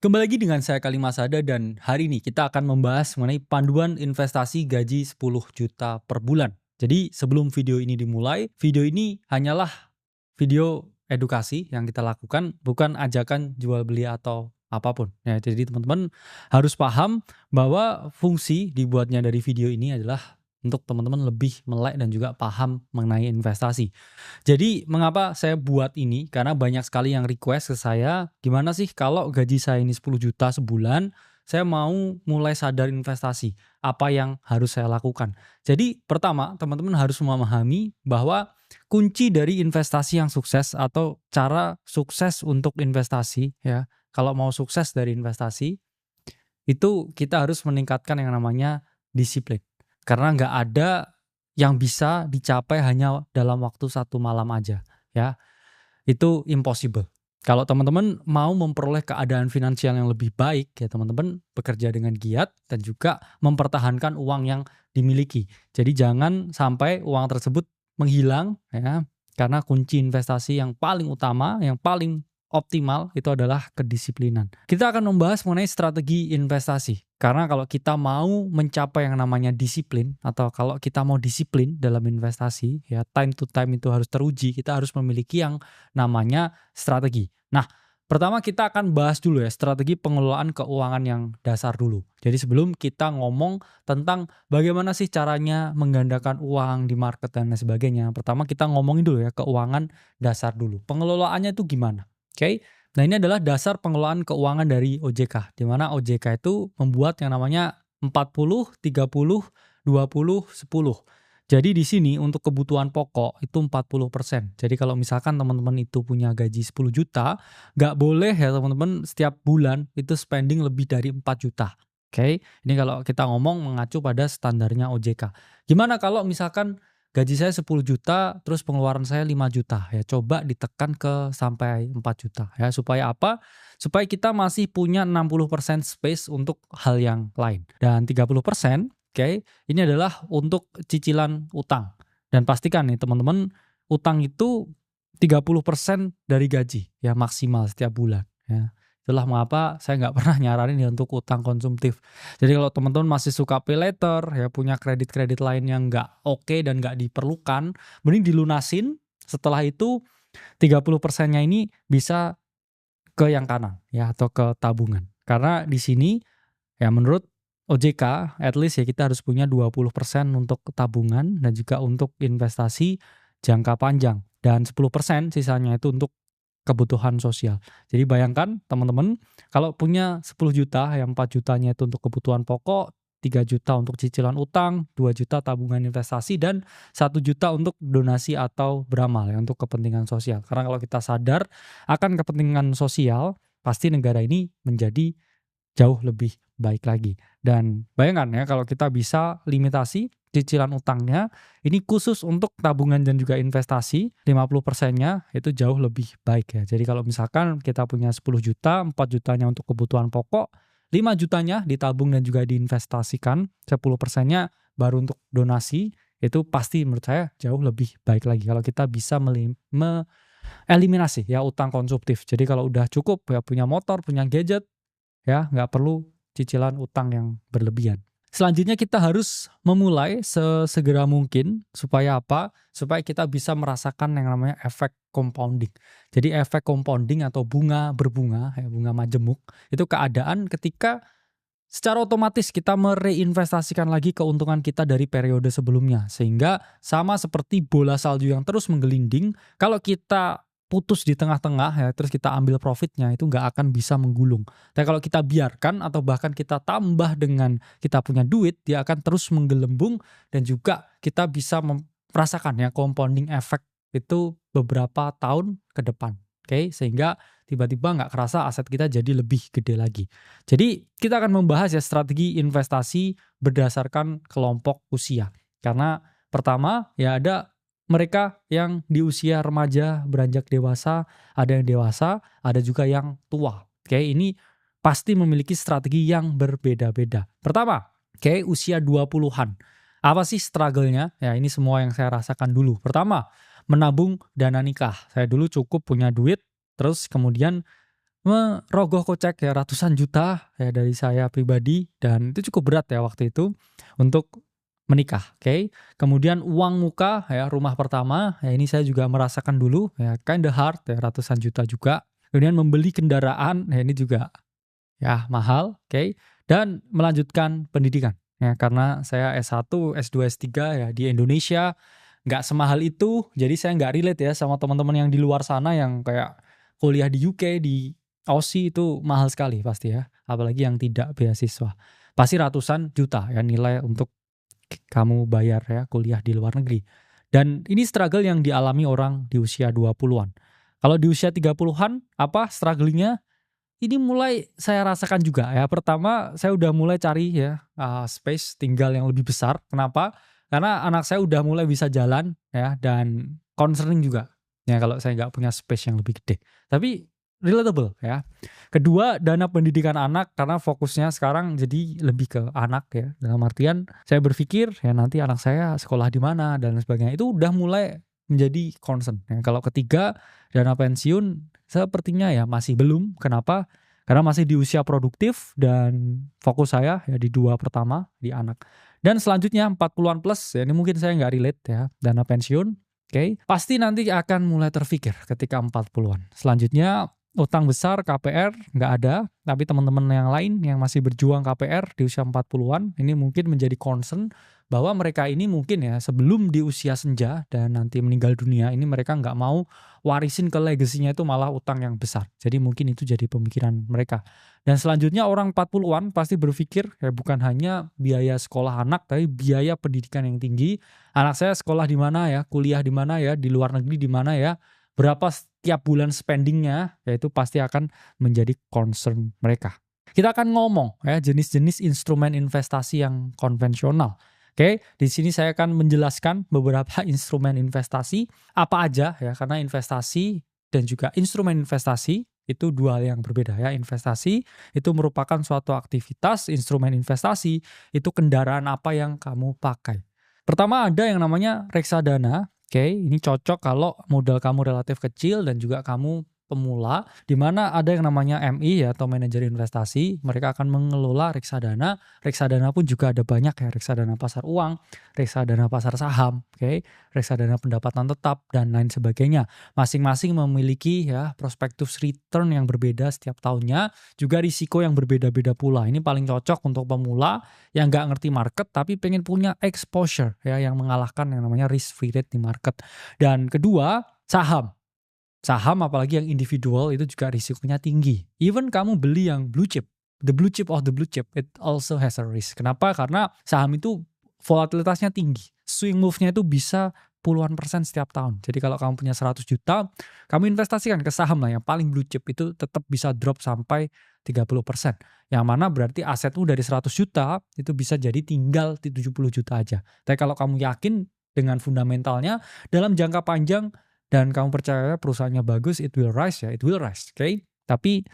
Kembali lagi dengan saya Kalima Sada dan hari ini kita akan membahas mengenai panduan investasi gaji 10 juta per bulan. Jadi sebelum video ini dimulai, video ini hanyalah video edukasi yang kita lakukan, bukan ajakan jual beli atau apapun. Ya, jadi teman-teman harus paham bahwa fungsi dibuatnya dari video ini adalah untuk teman-teman lebih melek dan juga paham mengenai investasi. Jadi mengapa saya buat ini? Karena banyak sekali yang request ke saya, gimana sih kalau gaji saya ini 10 juta sebulan, saya mau mulai sadar investasi. Apa yang harus saya lakukan? Jadi pertama, teman-teman harus memahami bahwa kunci dari investasi yang sukses atau cara sukses untuk investasi ya. Kalau mau sukses dari investasi, itu kita harus meningkatkan yang namanya disiplin. Karena nggak ada yang bisa dicapai hanya dalam waktu satu malam aja ya. Itu impossible. Kalau teman-teman mau memperoleh keadaan finansial yang lebih baik ya teman-teman bekerja dengan giat dan juga mempertahankan uang yang dimiliki. Jadi jangan sampai uang tersebut menghilang ya. Karena kunci investasi yang paling utama, yang paling optimal itu adalah kedisiplinan. Kita akan membahas mengenai strategi investasi. Karena kalau kita mau mencapai yang namanya disiplin atau kalau kita mau disiplin dalam investasi, ya time to time itu harus teruji, kita harus memiliki yang namanya strategi. Nah, pertama kita akan bahas dulu ya strategi pengelolaan keuangan yang dasar dulu. Jadi sebelum kita ngomong tentang bagaimana sih caranya menggandakan uang di market dan lain sebagainya, pertama kita ngomongin dulu ya keuangan dasar dulu. Pengelolaannya itu gimana? Oke. Nah, ini adalah dasar pengelolaan keuangan dari OJK, di mana OJK itu membuat yang namanya 40, 30, 20, 10. Jadi di sini untuk kebutuhan pokok itu 40%. Jadi kalau misalkan teman-teman itu punya gaji 10 juta, nggak boleh ya teman-teman setiap bulan itu spending lebih dari 4 juta. Oke, ini kalau kita ngomong mengacu pada standarnya OJK. Gimana kalau misalkan gaji saya 10 juta, terus pengeluaran saya 5 juta. Ya coba ditekan ke sampai 4 juta ya. Supaya apa? Supaya kita masih punya 60% space untuk hal yang lain. Dan 30%, oke, ini adalah untuk cicilan utang. Dan pastikan nih teman-teman, utang itu 30% dari gaji ya maksimal setiap bulan ya. Itulah mengapa saya nggak pernah nyaranin ya untuk utang konsumtif. Jadi kalau teman-teman masih suka pay later, ya punya kredit-kredit lain yang nggak oke dan nggak diperlukan, mending dilunasin. Setelah itu 30%-nya ini bisa ke yang kanan ya atau ke tabungan. Karena di sini ya menurut OJK, at least ya kita harus punya 20% untuk tabungan dan juga untuk investasi jangka panjang. Dan 10% sisanya itu untuk kebutuhan sosial. Jadi bayangkan teman-teman kalau punya 10 juta yang 4 jutanya itu untuk kebutuhan pokok, 3 juta untuk cicilan utang, 2 juta tabungan investasi dan 1 juta untuk donasi atau beramal ya untuk kepentingan sosial. Karena kalau kita sadar akan kepentingan sosial, pasti negara ini menjadi jauh lebih baik lagi. Dan bayangkan ya kalau kita bisa limitasi cicilan utangnya, ini khusus untuk tabungan dan juga investasi, 50%-nya itu jauh lebih baik ya. Jadi kalau misalkan kita punya 10 juta, 4 jutanya untuk kebutuhan pokok, 5 jutanya ditabung dan juga diinvestasikan, 10%-nya baru untuk donasi, itu pasti menurut saya jauh lebih baik lagi. Kalau kita bisa eliminasi ya utang konsumtif. Jadi kalau udah cukup ya punya motor, punya gadget, ya nggak perlu cicilan utang yang berlebihan. Selanjutnya kita harus memulai sesegera mungkin supaya apa? Supaya kita bisa merasakan yang namanya efek compounding. Jadi efek compounding atau bunga berbunga, ya, bunga majemuk, itu keadaan ketika secara otomatis kita mereinvestasikan lagi keuntungan kita dari periode sebelumnya. Sehingga sama seperti bola salju yang terus menggelinding, kalau kita putus di tengah-tengah ya terus kita ambil profitnya itu nggak akan bisa menggulung. Tapi kalau kita biarkan atau bahkan kita tambah dengan kita punya duit, dia akan terus menggelembung dan juga kita bisa merasakan ya compounding effect itu beberapa tahun ke depan. Oke, sehingga tiba-tiba nggak kerasa aset kita jadi lebih gede lagi. Jadi kita akan membahas ya strategi investasi berdasarkan kelompok usia. Karena pertama ya ada mereka yang di usia remaja beranjak dewasa, ada yang dewasa, ada juga yang tua. Oke, ini pasti memiliki strategi yang berbeda-beda. Pertama, oke, usia 20-an. Apa sih struggle-nya? Ya, ini semua yang saya rasakan dulu. Pertama, menabung dana nikah. Saya dulu cukup punya duit, terus kemudian merogoh kocek ya ratusan juta ya dari saya pribadi, dan itu cukup berat ya waktu itu untuk menikah, oke. Kemudian uang muka ya rumah pertama, ya ini saya juga merasakan dulu ya kinda hard ya ratusan juta juga. Kemudian membeli kendaraan, ya ini juga ya mahal, oke. Dan melanjutkan pendidikan ya karena saya S1, S2, S3 ya di Indonesia nggak semahal itu, jadi saya nggak relate ya sama teman-teman yang di luar sana yang kayak kuliah di UK, di Aussie itu mahal sekali pasti ya, apalagi yang tidak beasiswa. Pasti ratusan juta ya nilai untuk kamu bayar ya kuliah di luar negeri. Dan ini struggle yang dialami orang di usia 20-an. Kalau di usia 30-an, apa struggle-nya? Ini mulai saya rasakan juga ya. Pertama, saya udah mulai cari ya space tinggal yang lebih besar. Kenapa? Karena anak saya udah mulai bisa jalan ya, dan concerning juga. Ya kalau saya nggak punya space yang lebih gede. Tapi relatable ya. Kedua, dana pendidikan anak karena fokusnya sekarang jadi lebih ke anak ya. Dalam artian saya berpikir ya nanti anak saya sekolah di mana dan sebagainya. Itu udah mulai menjadi concern. Ya, kalau ketiga, dana pensiun sepertinya ya masih belum. Kenapa? Karena masih di usia produktif dan fokus saya ya di dua pertama, di anak. Dan selanjutnya 40-an plus, ya ini mungkin saya nggak relate ya, dana pensiun. Oke, pasti nanti akan mulai terfikir ketika 40-an. Selanjutnya utang besar KPR nggak ada, tapi teman-teman yang lain yang masih berjuang KPR di usia 40-an ini mungkin menjadi concern bahwa mereka ini mungkin ya sebelum di usia senja dan nanti meninggal dunia ini mereka nggak mau warisin ke legasinya itu malah utang yang besar. Jadi mungkin itu jadi pemikiran mereka. Dan selanjutnya orang 40-an pasti berpikir ya bukan hanya biaya sekolah anak tapi biaya pendidikan yang tinggi. Anak saya sekolah di mana ya, kuliah di mana ya, di luar negeri di mana ya, berapa setiap bulan spendingnya, ya itu pasti akan menjadi concern mereka. Kita akan ngomong ya jenis-jenis instrumen investasi yang konvensional. Oke, di sini saya akan menjelaskan beberapa instrumen investasi apa aja ya, karena investasi dan juga instrumen investasi itu dua hal yang berbeda ya. Investasi itu merupakan suatu aktivitas, instrumen investasi itu kendaraan apa yang kamu pakai. Pertama ada yang namanya reksadana. Oke, ini cocok kalau modal kamu relatif kecil dan juga kamu pemula, di mana ada yang namanya MI ya, atau manajer investasi. Mereka akan mengelola reksadana. Reksadana pun juga ada banyak ya, reksadana pasar uang, reksadana pasar saham, oke, reksadana pendapatan tetap dan lain sebagainya. Masing-masing memiliki ya prospektus return yang berbeda setiap tahunnya, juga risiko yang berbeda-beda pula. Ini paling cocok untuk pemula yang nggak ngerti market tapi pengen punya exposure ya, yang mengalahkan yang namanya risk free rate di market. Dan kedua, saham. Saham apalagi yang individual itu juga risikonya tinggi. Even kamu beli yang blue chip, the blue chip of the blue chip, it also has a risk. Kenapa? Karena saham itu volatilitasnya tinggi. Swing move-nya itu bisa puluhan persen setiap tahun. Jadi kalau kamu punya 100 juta, kamu investasikan ke saham lah yang paling blue chip itu tetap bisa drop sampai 30%. Yang mana berarti asetmu dari 100 juta itu bisa jadi tinggal di 70 juta aja. Tapi kalau kamu yakin dengan fundamentalnya dalam jangka panjang dan kamu percaya perusahaannya bagus, it will rise ya, it will rise, oke? Tapi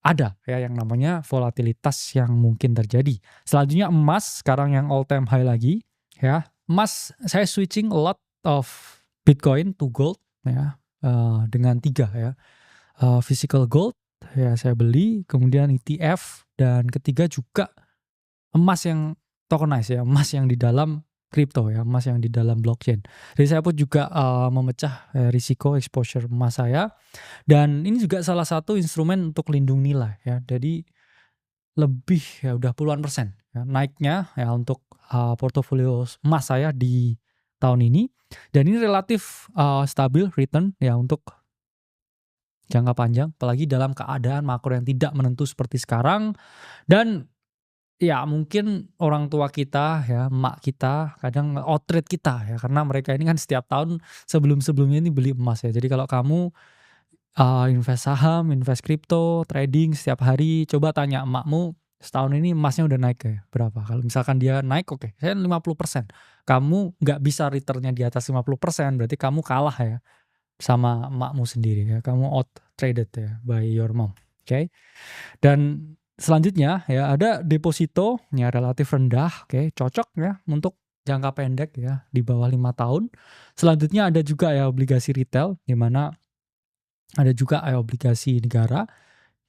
ada ya yang namanya volatilitas yang mungkin terjadi. Selanjutnya emas, sekarang yang all time high lagi ya. Emas saya switching a lot of Bitcoin to gold ya, dengan 3 ya. Physical gold ya saya beli, kemudian ETF, dan ketiga juga emas yang tokenized ya, emas yang di dalam kripto ya, emas yang di dalam blockchain. Jadi saya pun juga memecah risiko exposure emas saya, dan ini juga salah satu instrumen untuk lindung nilai ya. Jadi lebih ya udah puluhan persen ya, naiknya ya untuk portofolio emas saya di tahun ini, dan ini relatif stabil return ya untuk jangka panjang, apalagi dalam keadaan makro yang tidak menentu seperti sekarang. Dan ya mungkin orang tua kita ya, emak kita kadang outtrade kita ya, karena mereka ini kan setiap tahun sebelum-sebelumnya ini beli emas ya. Jadi kalau kamu invest saham, invest kripto, trading setiap hari, coba tanya emakmu setahun ini emasnya udah naik ya berapa. Kalau misalkan dia naik, oke, saya 50%. Kamu nggak bisa returnnya di atas 50%, berarti kamu kalah ya sama emakmu sendiri ya. Kamu out traded ya by your mom. Oke. Dan selanjutnya ya ada deposito ya relatif rendah, oke, cocok ya untuk jangka pendek ya di bawah 5 tahun. Selanjutnya ada juga ya obligasi retail, di mana ada juga ya obligasi negara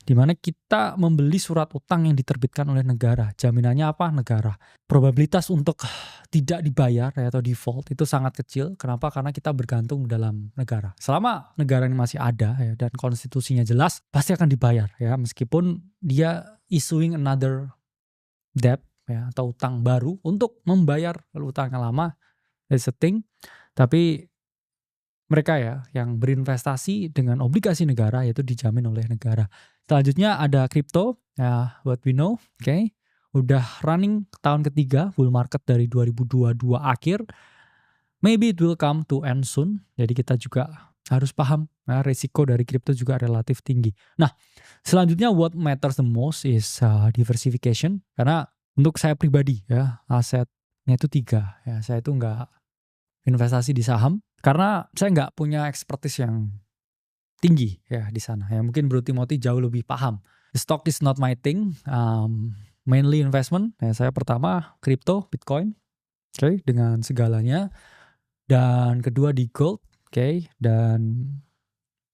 di mana kita membeli surat utang yang diterbitkan oleh negara. Jaminannya apa? Negara. Probabilitas untuk tidak dibayar ya, atau default itu sangat kecil. Kenapa? Karena kita bergantung dalam negara. Selama negara ini masih ada ya, dan konstitusinya jelas, pasti akan dibayar ya, meskipun dia issuing another debt ya, atau utang baru untuk membayar utang yang lama. That's a thing. Tapi mereka ya yang berinvestasi dengan obligasi negara, yaitu dijamin oleh negara. Selanjutnya ada crypto, ya, what we know, oke. Udah running tahun ketiga bull market dari 2022 akhir. Maybe it will come to end soon. Jadi kita juga harus paham ya, risiko dari crypto juga relatif tinggi. Nah, selanjutnya what matters the most is diversification. Karena untuk saya pribadi ya, asetnya itu 3 ya. Saya itu nggak investasi di saham karena saya nggak punya expertise yang tinggi ya di sana. Ya mungkin Bro Timothy jauh lebih paham. The stock is not my thing. Mainly investment. Ya, saya pertama crypto, Bitcoin, oke, dengan segalanya. Dan kedua di gold, oke. Dan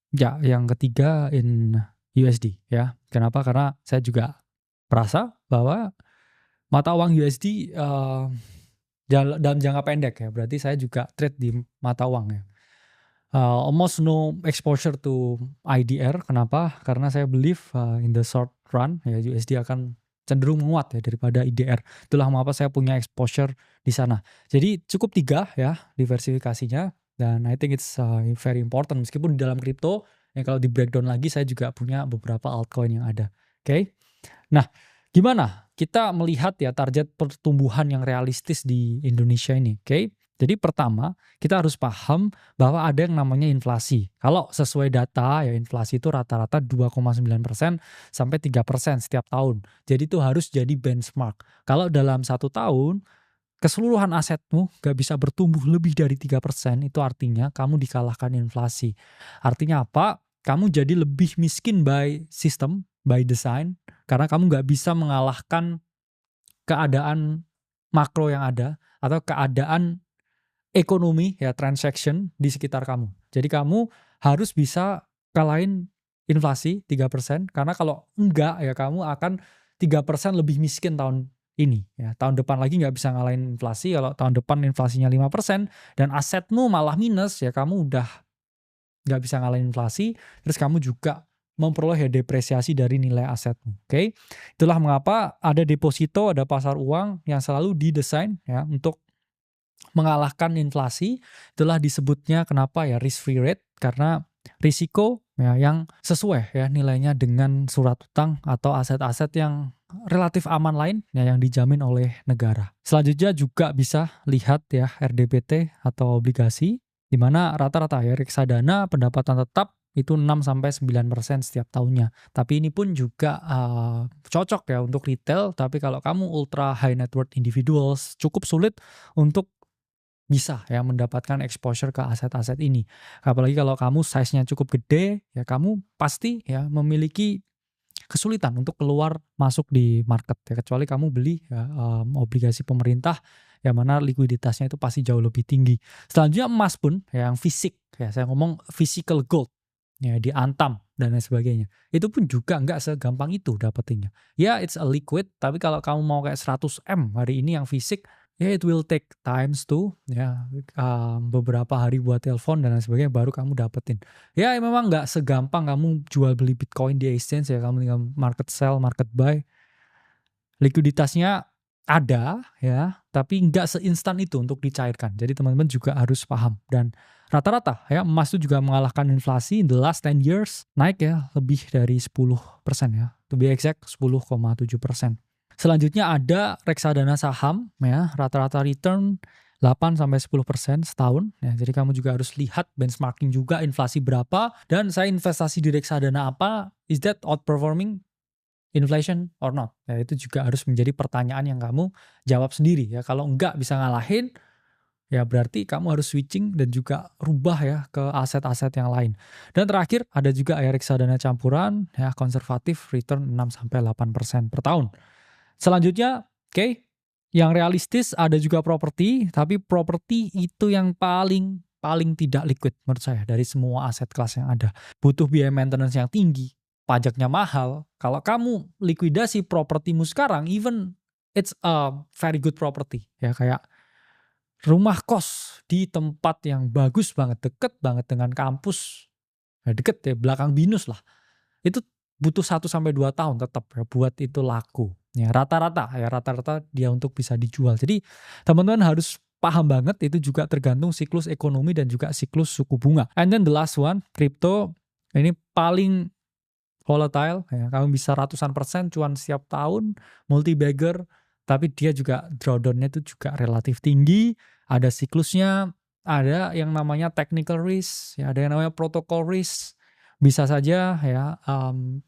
ya yang ketiga in USD ya. Kenapa? Karena saya juga merasa bahwa mata uang USD dalam jangka pendek ya. Berarti saya juga trade di mata uang ya. Almost no exposure to IDR. Kenapa? Karena saya believe in the short run ya, USD akan cenderung menguat ya daripada IDR. Itulah mengapa saya punya exposure di sana. Jadi cukup 3 ya diversifikasinya, dan I think it's very important. Meskipun di dalam kripto ya, kalau di breakdown lagi saya juga punya beberapa altcoin yang ada. Oke. Nah, gimana kita melihat ya target pertumbuhan yang realistis di Indonesia ini? Oke. Jadi pertama, kita harus paham bahwa ada yang namanya inflasi. Kalau sesuai data ya, inflasi itu rata-rata 2,9% sampai 3% setiap tahun. Jadi itu harus jadi benchmark. Kalau dalam 1 tahun keseluruhan asetmu gak bisa bertumbuh lebih dari 3%, itu artinya kamu dikalahkan inflasi. Artinya apa? Kamu jadi lebih miskin by system, by design, karena kamu gak bisa mengalahkan keadaan makro yang ada atau keadaan ekonomi ya, transaction di sekitar kamu. Jadi kamu harus bisa kalahin inflasi 3%, karena kalau enggak ya kamu akan 3% lebih miskin tahun ini ya. Tahun depan lagi nggak bisa ngalahin inflasi. Kalau tahun depan inflasinya 5% dan asetmu malah minus ya, kamu udah nggak bisa ngalahin inflasi, terus kamu juga memperoleh depresiasi dari nilai asetmu. Oke. Itulah mengapa ada deposito, ada pasar uang yang selalu didesain ya untuk mengalahkan inflasi. Itulah disebutnya kenapa ya risk free rate, karena risiko ya yang sesuai ya nilainya dengan surat utang atau aset-aset yang relatif aman lain ya, yang dijamin oleh negara. Selanjutnya juga bisa lihat ya RDBT atau obligasi, di mana rata-rata ya reksadana pendapatan tetap itu 6-9% setiap tahunnya. Tapi ini pun juga cocok ya untuk retail, tapi kalau kamu ultra high net worth individuals cukup sulit untuk bisa ya mendapatkan exposure ke aset-aset ini. Apalagi kalau kamu size-nya cukup gede, ya kamu pasti ya memiliki kesulitan untuk keluar masuk di market ya, kecuali kamu beli ya, obligasi pemerintah yang mana likuiditasnya itu pasti jauh lebih tinggi. Selanjutnya emas pun ya, yang fisik ya, saya ngomong physical gold ya, di Antam dan lain sebagainya. Itu pun juga nggak segampang itu dapetinnya. Ya it's a liquid, tapi kalau kamu mau kayak 100M hari ini yang fisik, ya it will take times tuh ya, beberapa hari buat telepon dan lain sebagainya baru kamu dapetin. Ya memang nggak segampang kamu jual beli Bitcoin di exchange ya, kamu tinggal market sell, market buy. Likuiditasnya ada ya, tapi nggak seinstan itu untuk dicairkan. Jadi teman-teman juga harus paham. Dan rata-rata ya emas itu juga mengalahkan inflasi in the last 10 years, naik ya lebih dari 10% ya. To be exact 10,7%. Selanjutnya ada reksadana saham ya, rata-rata return 8-10% setahun ya. Jadi kamu juga harus lihat benchmarking juga inflasi berapa, dan saya investasi di reksadana apa, is that outperforming inflation or not? Ya, itu juga harus menjadi pertanyaan yang kamu jawab sendiri ya. Kalau enggak bisa ngalahin, ya berarti kamu harus switching dan juga rubah ya ke aset-aset yang lain. Dan terakhir ada juga ya reksadana campuran ya, konservatif, return 6-8% per tahun. Selanjutnya, oke, yang realistis ada juga properti, tapi properti itu yang paling tidak liquid menurut saya dari semua aset kelas yang ada. Butuh biaya maintenance yang tinggi, pajaknya mahal, kalau kamu likuidasi propertimu sekarang, even it's a very good property, ya kayak rumah kos di tempat yang bagus banget, deket banget dengan kampus, deket ya belakang BINUS lah. Itu butuh 1 sampai 2 tahun tetap ya buat itu laku. Ya rata-rata dia untuk bisa dijual. Jadi teman-teman harus paham banget itu juga tergantung siklus ekonomi dan juga siklus suku bunga. And then the last one, crypto ini paling volatile ya. Kamu bisa ratusan persen cuan setiap tahun, multi bagger, tapi dia juga drawdown-nya itu juga relatif tinggi, ada siklusnya, ada yang namanya technical risk, ya ada yang namanya protocol risk. Bisa saja ya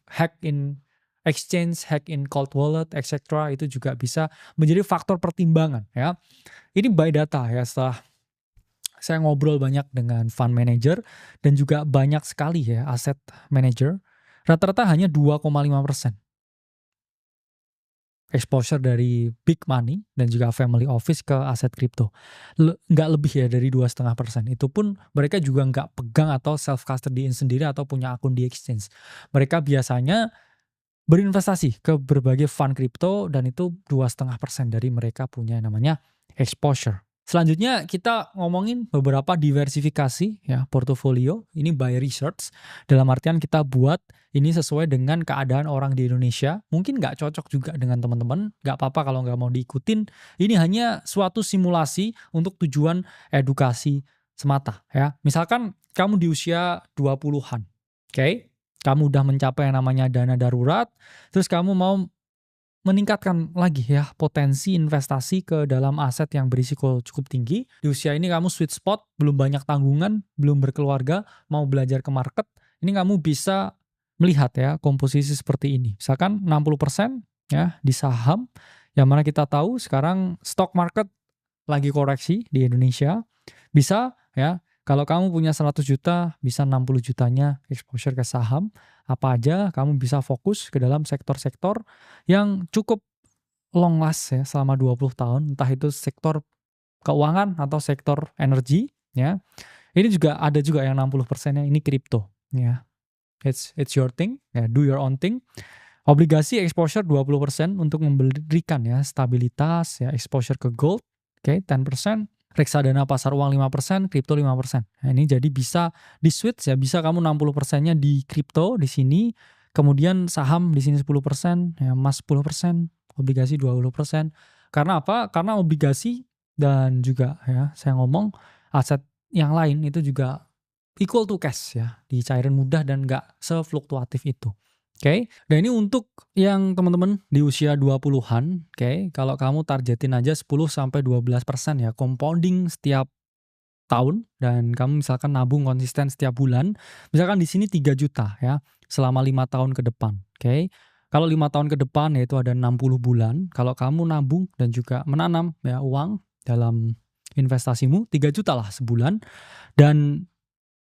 hack in exchange, hack in cold wallet, etc. itu juga bisa menjadi faktor pertimbangan ya. Ini by data ya, setelah saya ngobrol banyak dengan fund manager dan juga banyak sekali ya asset manager, rata-rata hanya 2,5% exposure dari big money dan juga family office ke aset kripto. Nggak lebih ya dari 2,5%. Itu pun mereka juga nggak pegang atau self-custodyin sendiri atau punya akun di exchange. Mereka biasanya berinvestasi ke berbagai fund kripto dan itu 2,5% dari mereka punya namanya exposure. Selanjutnya kita ngomongin beberapa diversifikasi ya portofolio. Ini by research. Dalam artian kita buat ini sesuai dengan keadaan orang di Indonesia. Mungkin nggak cocok juga dengan teman-teman. Nggak apa-apa kalau nggak mau diikutin. Ini hanya suatu simulasi untuk tujuan edukasi semata ya. Misalkan kamu di usia 20-an. Oke? Kamu udah mencapai yang namanya dana darurat. Terus kamu mau meningkatkan lagi ya potensi investasi ke dalam aset yang berisiko cukup tinggi. Di usia ini kamu sweet spot, belum banyak tanggungan, belum berkeluarga, mau belajar ke market. Ini kamu bisa melihat ya komposisi seperti ini. Misalkan 60% ya di saham, yang mana kita tahu sekarang stock market lagi koreksi di Indonesia. Bisa ya, kalau kamu punya 100 juta, bisa 60 jutanya exposure ke saham. Apa aja, kamu bisa fokus ke dalam sektor-sektor yang cukup long last ya selama 20 tahun. Entah itu sektor keuangan atau sektor energi ya. Ini juga ada juga yang 60%-nya ini kripto ya. It's your thing, ya, do your own thing. Obligasi exposure 20% untuk memberikan ya stabilitas ya, exposure ke gold, oke, 10%. Reksadana pasar uang 5%, kripto 5%. Nah, ini jadi bisa di switch ya, bisa kamu 60%-nya di kripto di sini, kemudian saham di sini 10%, ya, emas 10%, obligasi 20%. Karena apa? Karena obligasi dan juga ya saya ngomong aset yang lain itu juga equal to cash ya, dicairin mudah dan nggak sefluktuatif itu. Oke, dan ini untuk yang teman-teman di usia 20-an, oke, kalau kamu targetin aja 10-12% ya, compounding setiap tahun, dan kamu misalkan nabung konsisten setiap bulan, misalkan di sini 3 juta ya, selama 5 tahun ke depan, oke. Kalau 5 tahun ke depan yaitu ada 60 bulan, kalau kamu nabung dan juga menanam ya uang dalam investasimu 3 juta lah sebulan, dan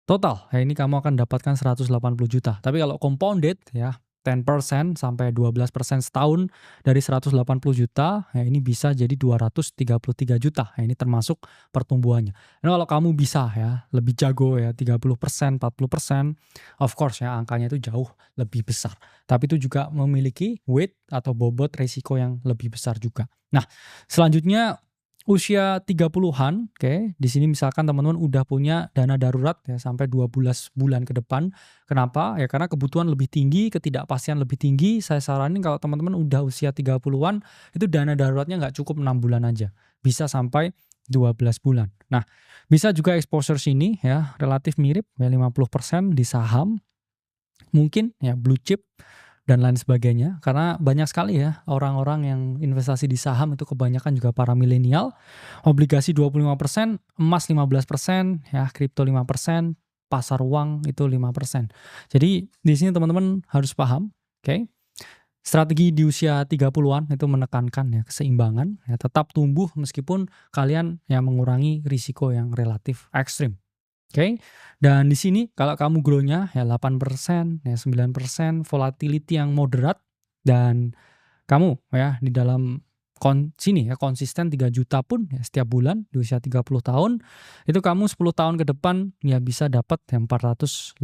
total, ya ini kamu akan dapatkan 180 juta. Tapi kalau compounded ya 10% sampai 12% setahun dari 180 juta, ya ini bisa jadi 233 juta. Ya ini termasuk pertumbuhannya. Nah, kalau kamu bisa ya lebih jago ya 30%, 40%, of course ya angkanya itu jauh lebih besar. Tapi itu juga memiliki weight atau bobot resiko yang lebih besar juga. Nah, selanjutnya usia 30-an, oke. Di sini misalkan teman-teman udah punya dana darurat ya sampai 12 bulan ke depan. Kenapa? Ya karena kebutuhan lebih tinggi, ketidakpastian lebih tinggi. Saya saranin kalau teman-teman udah usia 30-an, itu dana daruratnya nggak cukup 6 bulan aja. Bisa sampai 12 bulan. Nah, bisa juga exposure sini ya relatif mirip ya 50% di saham. Mungkin ya blue chip dan lain sebagainya, karena banyak sekali ya orang-orang yang investasi di saham itu kebanyakan juga para milenial. Obligasi 25%, emas 15%, ya kripto 5%, pasar uang itu 5%. Jadi di sini teman-teman harus paham, oke. Strategi di usia 30-an itu menekankan ya keseimbangan, ya tetap tumbuh meskipun kalian ya mengurangi risiko yang relatif ekstrim. Oke, dan di sini kalau kamu grow-nya ya 8%, ya 9%, volatility yang moderat, dan kamu ya di dalam sini ya konsisten 3 juta pun ya setiap bulan di usia 30 tahun, itu kamu 10 tahun ke depan ya bisa dapat ya 480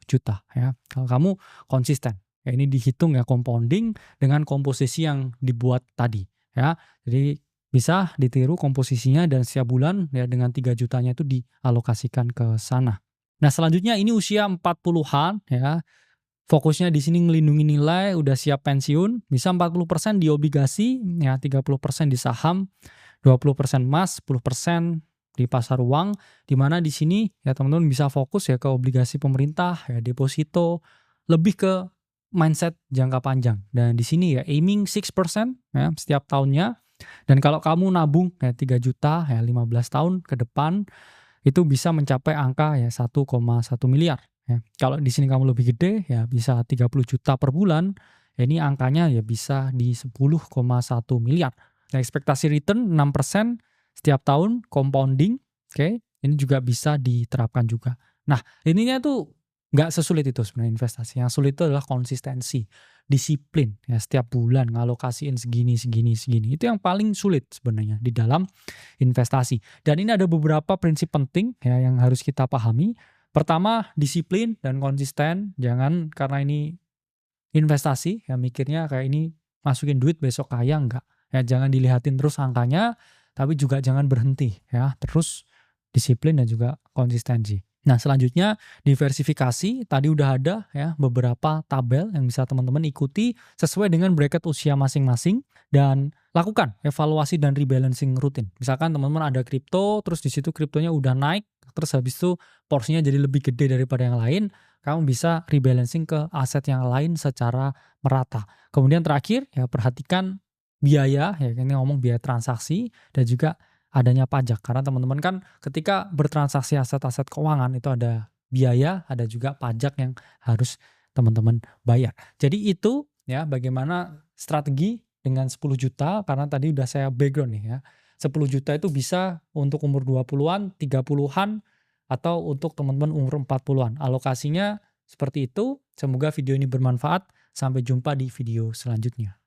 juta ya. Kalau kamu konsisten. Ya ini dihitung ya compounding dengan komposisi yang dibuat tadi ya. Jadi bisa ditiru komposisinya dan setiap bulan ya dengan 3 jutanya itu dialokasikan ke sana. Nah, selanjutnya ini usia 40-an ya. Fokusnya di sini ngelindungi nilai, udah siap pensiun, bisa 40% di obligasi, ya 30% di saham, 20% emas, 10% di pasar uang, di mana di sini ya teman-teman bisa fokus ya ke obligasi pemerintah, ya deposito, lebih ke mindset jangka panjang. Dan di sini ya aiming 6% ya setiap tahunnya. Dan kalau kamu nabung ya 3 juta ya 15 tahun ke depan, itu bisa mencapai angka ya 1,1 miliar. Ya. Kalau di sini kamu lebih gede ya bisa 30 juta per bulan, ya ini angkanya ya bisa di 10,1 miliar. Nah, ekspektasi return 6% setiap tahun compounding, oke. Ini juga bisa diterapkan juga. Nah, ininya tuh nggak sesulit itu sebenarnya investasi. Yang sulit itu adalah konsistensi, disiplin ya setiap bulan ngalokasiin segini segini segini. Itu yang paling sulit sebenarnya di dalam investasi. Dan ini ada beberapa prinsip penting ya yang harus kita pahami. Pertama, disiplin dan konsisten. Jangan karena ini investasi ya mikirnya kayak ini masukin duit besok kaya, enggak. Ya jangan dilihatin terus angkanya, tapi juga jangan berhenti ya. Terus disiplin dan juga konsistensi. Nah, selanjutnya diversifikasi. Tadi udah ada ya beberapa tabel yang bisa teman-teman ikuti sesuai dengan bracket usia masing-masing dan lakukan evaluasi dan rebalancing rutin. Misalkan teman-teman ada kripto, terus di situ kriptonya udah naik, terus habis itu porsinya jadi lebih gede daripada yang lain, kamu bisa rebalancing ke aset yang lain secara merata. Kemudian terakhir ya perhatikan biaya, ya ini ngomong biaya transaksi dan juga adanya pajak. Karena teman-teman kan ketika bertransaksi aset-aset keuangan itu ada biaya, ada juga pajak yang harus teman-teman bayar. Jadi itu ya bagaimana strategi dengan 10 juta, karena tadi udah saya background nih ya. 10 juta itu bisa untuk umur 20-an, 30-an, atau untuk teman-teman umur 40-an. Alokasinya seperti itu. Semoga video ini bermanfaat. Sampai jumpa di video selanjutnya.